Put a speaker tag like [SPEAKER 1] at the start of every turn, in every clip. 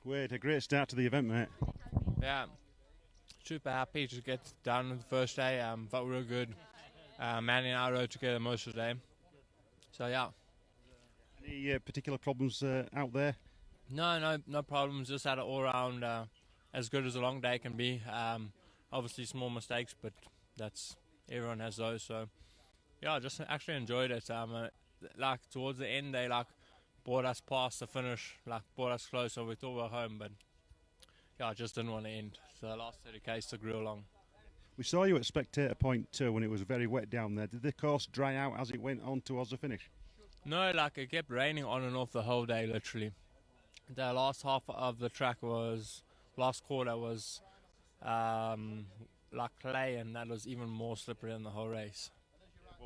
[SPEAKER 1] Wade, a great start to the event, mate.
[SPEAKER 2] Yeah, super happy to get done with the first day. Felt real good. Manny and I rode together most of the day. So yeah,
[SPEAKER 1] Any particular problems out there?
[SPEAKER 2] no problems. Just had it all around as good as a long day can be. Obviously small mistakes, but that's everyone has those. So yeah, just actually enjoyed it. Like towards the end, they brought us past the finish, brought us close, so we thought we were home, but yeah, I just didn't want to end. So the last 30 k's took real long.
[SPEAKER 1] We saw you at Spectator Point 2 when it was very wet down there. Did the course dry out as it went on towards the finish?
[SPEAKER 2] No, it kept raining on and off the whole day, literally. The last half of the track last quarter was like clay, and that was even more slippery than the whole race.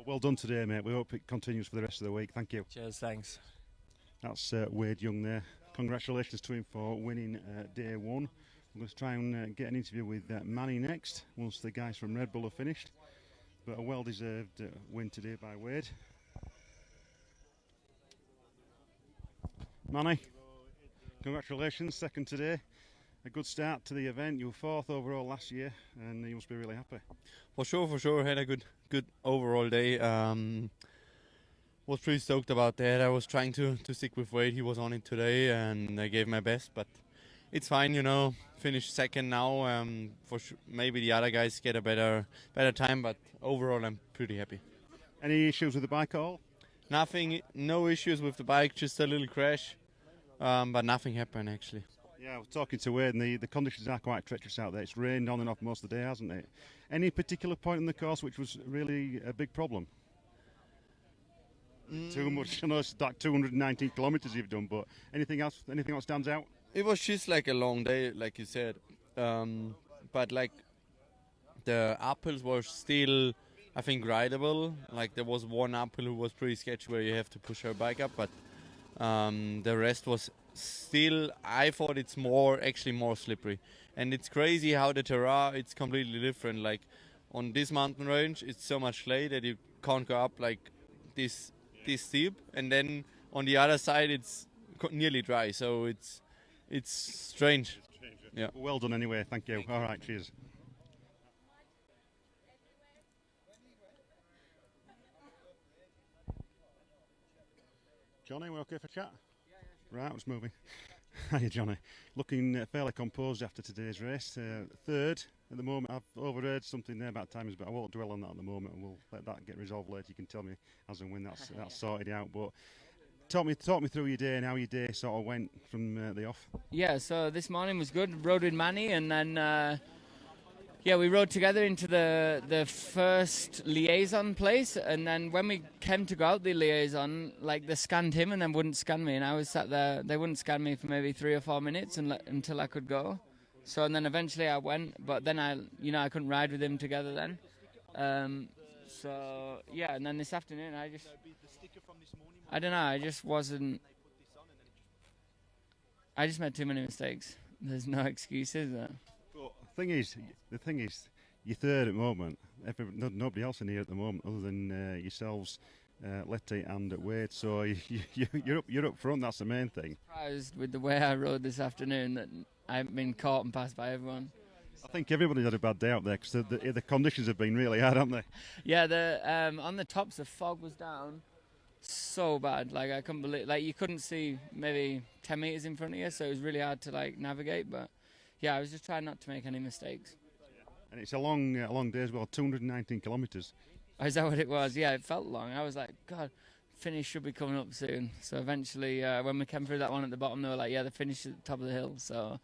[SPEAKER 1] Well done today, mate. We hope it continues for the rest of the week. Thank you.
[SPEAKER 2] Cheers, thanks.
[SPEAKER 1] That's Wade Young there. Congratulations to him for winning day one. I'm going to try and get an interview with Manny next, once the guys from Red Bull are finished. But a well-deserved win today by Wade. Manny, congratulations, second today. A good start to the event. You were fourth overall last year, and you must be really happy.
[SPEAKER 3] For sure. Had a good overall day. Was pretty stoked about that. I was trying to stick with Wade. He was on it today, and I gave my best. But it's fine, Finished second now. Maybe the other guys get a better time, but overall I'm pretty happy.
[SPEAKER 1] Any issues with the bike at all?
[SPEAKER 3] Nothing. No issues with the bike. Just a little crash, but nothing happened actually.
[SPEAKER 1] Yeah, we're talking to Wade, and the conditions are quite treacherous out there. It's rained on and off most of the day, hasn't it? Any particular point in the course which was really a big problem? Too much. I know it's like 219 kilometres you've done, but anything else stands out?
[SPEAKER 3] It was just like a long day, like you said. But like the uphills were still, I think, rideable. Like there was one uphill who was pretty sketchy where you have to push your bike up, but the rest was still, I thought it's more slippery. And it's crazy how the terrain, it's completely different. Like on this mountain range, it's so much clay that you can't go up like this steep, and then on the other side it's nearly dry, so it's strange. Yeah.
[SPEAKER 1] Well done anyway, thank you. All right, cheers. Johnny, we okay for chat? Right, let's moving. Hiya, Johnny. Looking fairly composed after today's race. Third at the moment. I've overheard something there about timings, but I won't dwell on that at the moment, and we'll let that get resolved later. You can tell me as and when that's sorted out. But talk me through your day and how your day sort of went from the off.
[SPEAKER 4] Yeah, so this morning was good. Rode with Manny, and then we rode together into the first liaison place, and then when we came to go out the liaison, like they scanned him and then wouldn't scan me, and I was sat there. They wouldn't scan me for maybe 3 or 4 minutes until I could go. So and then eventually I went, but then I couldn't ride with him together then. So yeah, and then this afternoon I don't know. I just made too many mistakes. There's no excuses there.
[SPEAKER 1] But the thing is, you're third at the moment. Nobody else in here at the moment other than yourselves, Letty and Wade. So you're up front. That's the main thing.
[SPEAKER 4] Surprised with the way I rode this afternoon that I haven't been caught and passed by everyone.
[SPEAKER 1] I think everybody's had a bad day out there because the conditions have been really hard, haven't they?
[SPEAKER 4] Yeah, on the tops the fog was down so bad. Like I couldn't believe, like you couldn't see maybe 10 meters in front of you, so it was really hard to like navigate. But yeah, I was just trying not to make any mistakes.
[SPEAKER 1] And it's a long day as well, 219 kilometres.
[SPEAKER 4] Oh, is that what it was? Yeah, it felt long. I was like, God, finish should be coming up soon. So eventually, when we came through that one at the bottom, they were like, yeah, the finish at the top of the hill. So,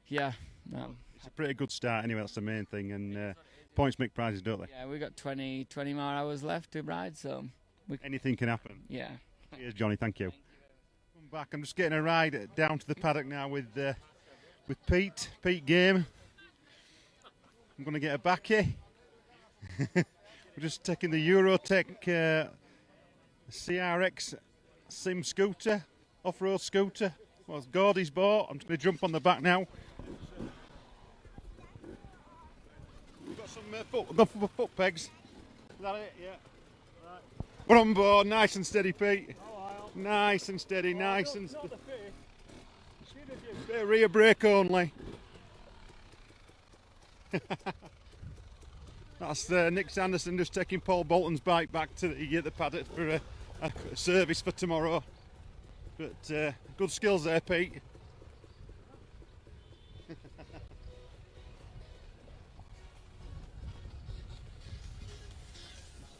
[SPEAKER 4] yeah, no.
[SPEAKER 1] It's a pretty good start anyway, that's the main thing. And points make prizes, don't they?
[SPEAKER 4] Yeah, we got 20 more hours left to ride, so...
[SPEAKER 1] Anything can happen.
[SPEAKER 4] Yeah.
[SPEAKER 1] Cheers, Johnny, thank you. Come back, I'm just getting a ride down to the paddock now with Pete Game. I'm going to get a backy. We're just taking the Eurotech CRX Sim scooter, off-road scooter. Well, it's Gordy's bought. I'm just going to jump on the back now. We've got some foot pegs. Is that it? Yeah. Right. We're on board. Nice and steady, Pete. Nice and steady, nice and steady. Bit of rear brake only. That's Nick Sanderson just taking Paul Bolton's bike back to the paddock for a service for tomorrow. But good skills there, Pete.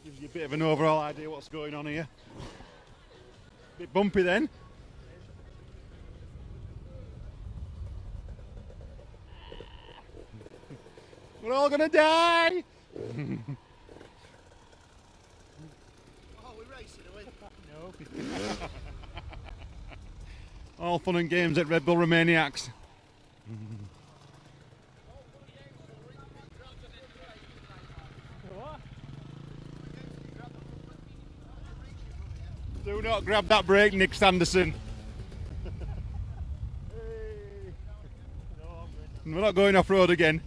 [SPEAKER 1] Gives you a bit of an overall idea what's going on here. Bit bumpy then. We're all gonna die!
[SPEAKER 5] Oh, we're racing, are we?
[SPEAKER 1] No. All fun and games at Red Bull Romaniacs. Do not grab that brake, Nick Sanderson. We're not going off road again.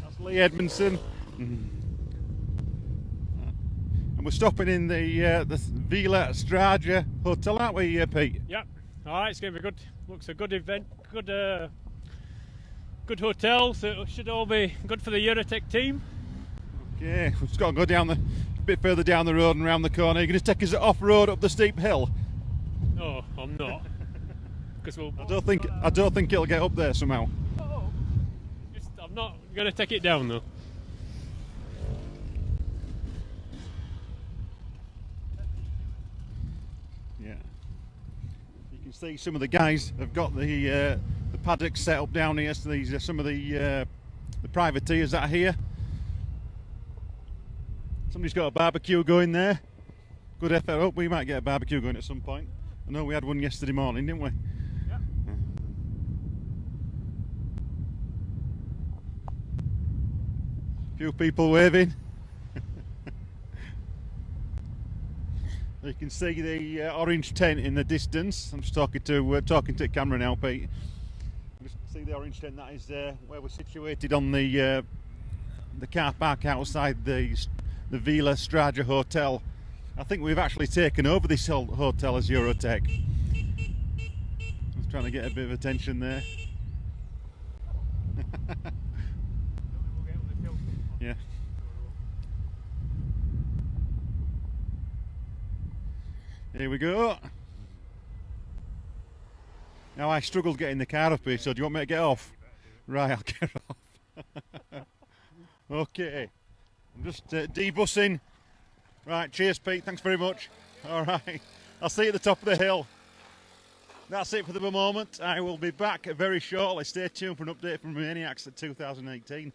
[SPEAKER 1] That's Lee Edmondson. And we're stopping in the Villa Straja Hotel, aren't we, Pete?
[SPEAKER 6] Yep. All right, it's going to be good. Looks a good event, good good hotel, so it should all be good for the Eurotech team.
[SPEAKER 1] Okay, we've just got to go down a bit further down the road and round the corner. You're going to take us off road up the steep hill?
[SPEAKER 6] No, I'm not. Because we'll.
[SPEAKER 1] I don't think it'll get up there somehow.
[SPEAKER 6] I'm not going to take it down though.
[SPEAKER 1] Yeah. You can see some of the guys have got the paddock set up down here. So these are some of the privateers that are here. Somebody's got a barbecue going there. Good effort. I hope we might get a barbecue going at some point. I know we had one yesterday morning, didn't we?
[SPEAKER 6] Yep.
[SPEAKER 1] Few people waving. You can see the orange tent in the distance. I'm just talking to the camera now, Pete. You just see the orange tent. That is where we're situated on the car park outside the Villa Straja Hotel. I think we've actually taken over this hotel as Eurotech. I was trying to get a bit of attention there. Yeah. Here we go. Now I struggled getting the car up here, so do you want me to get off? Right, I'll get off. Okay. I'm just debussing. Right, cheers Pete, thanks very much. Alright, I'll see you at the top of the hill. That's it for the moment. I will be back very shortly. Stay tuned for an update from Romaniacs at 2018.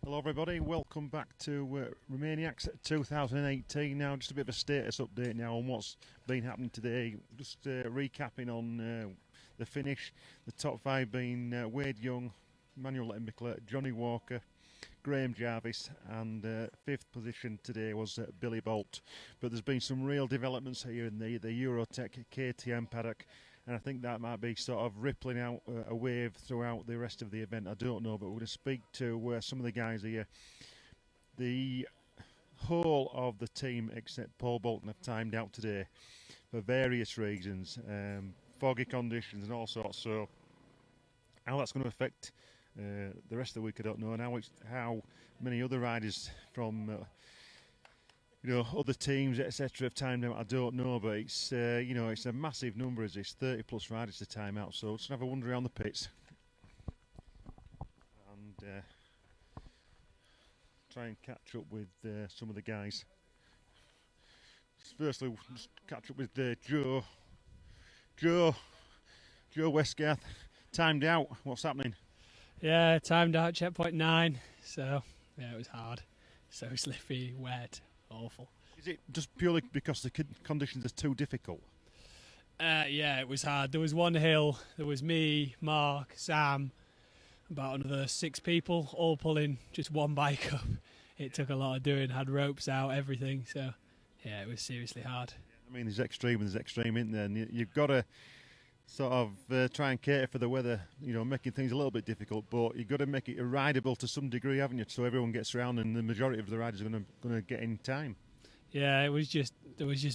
[SPEAKER 1] Hello everybody, welcome back to Romaniacs 2018. Now just a bit of a status update now on what's been happening today. Just recapping on the finish. The top five being Wade Young, Manuel Lembickler, Johnny Walker, Graham Jarvis, and fifth position today was Billy Bolt. But there's been some real developments here in the Eurotech KTM paddock, and I think that might be sort of rippling out a wave throughout the rest of the event. I don't know, but we're going to speak to some of the guys here. The whole of the team except Paul Bolton have timed out today for various reasons, foggy conditions and all sorts. So how that's going to affect the rest of the week, I don't know. And how many other riders from other teams, etc., have timed out, I don't know, but it's it's a massive number as this 30 plus riders to time out, so just have a wander around the pits and try and catch up with some of the guys. Firstly, we'll just catch up with Joe Westgarth. Timed out, what's happening?
[SPEAKER 7] Yeah, timed out checkpoint 9, so yeah, it was hard. So slippy, wet. Awful.
[SPEAKER 1] Is it just purely because the conditions are too difficult?
[SPEAKER 7] Yeah, it was hard. There was one hill, there was me, Mark, Sam, about another 6 people, all pulling just one bike up. It took a lot of doing, had ropes out, everything, so yeah, it was seriously hard.
[SPEAKER 1] I mean, there's extreme and there's extreme, isn't there? And you've got to sort of try and cater for the weather, making things a little bit difficult, but you've got to make it rideable to some degree, haven't you, so everyone gets around and the majority of the riders are going to get in time.
[SPEAKER 7] Yeah, there was just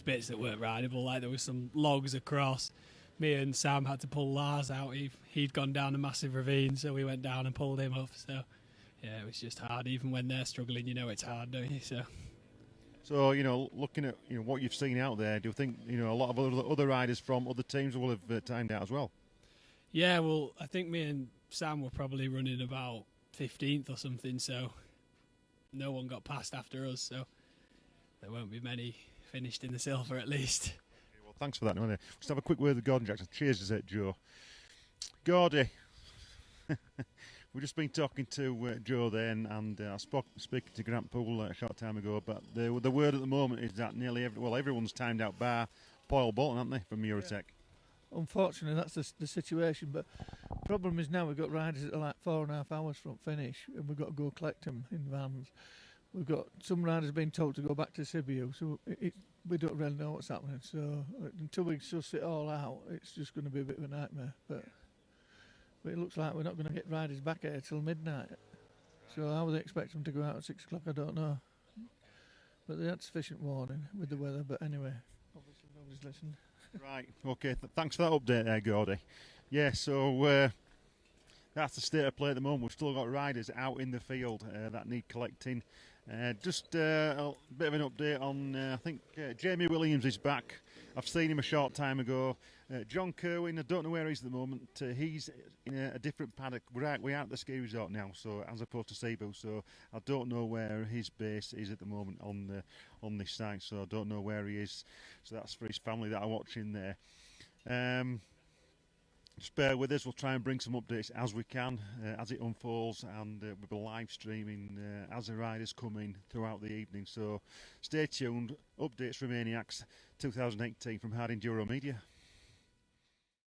[SPEAKER 7] bits that weren't rideable, like there was some logs across. Me and Sam had to pull Lars out. He'd gone down a massive ravine, so we went down and pulled him up. So, yeah, it was just hard. Even when they're struggling, it's hard, don't you?
[SPEAKER 1] So, looking at what you've seen out there, do you think a lot of other riders from other teams will have timed out as well?
[SPEAKER 7] Yeah, well, I think me and Sam were probably running about 15th or something, so no one got past after us, so there won't be many finished in the silver at least.
[SPEAKER 1] Well, thanks for that. Anyway, just have a quick word with Gordon Jackson. Cheers, is it, Joe? Gordy, we've just been talking to Joe then, and I speaking to Grant Poole a short time ago, but the word at the moment is that everyone's timed out bar Paul Bolton, haven't they, from Eurotech?
[SPEAKER 5] Yeah. Unfortunately, that's the situation, but problem is now we've got riders that are like 4.5 hours from finish, and we've got to go collect them in vans. We've got some riders being told to go back to Sibiu, so we don't really know what's happening. So until we suss it all out, it's just going to be a bit of a nightmare. But it looks like we're not going to get riders back here till midnight. So how would they expect them to go out at 6 o'clock? I don't know. But they had sufficient warning with the weather. But anyway, obviously nobody's listened.
[SPEAKER 1] Right, okay, thanks for that update there, Gordy. Yeah, so that's the state of play at the moment. We've still got riders out in the field that need collecting. Just a bit of an update on, I think Jamie Williams is back. I've seen him a short time ago. John Kerwin, I don't know where he is at the moment. He's in a different paddock. We are at the ski resort now, so as opposed to Cebu. So I don't know where his base is at the moment on this site. So I don't know where he is. So that's for his family that are watching there. Just bear with us. We'll try and bring some updates as we can, as it unfolds, and we'll be live streaming as the riders come in throughout the evening. So stay tuned. Updates Romaniacs 2018 from Hard Enduro Media.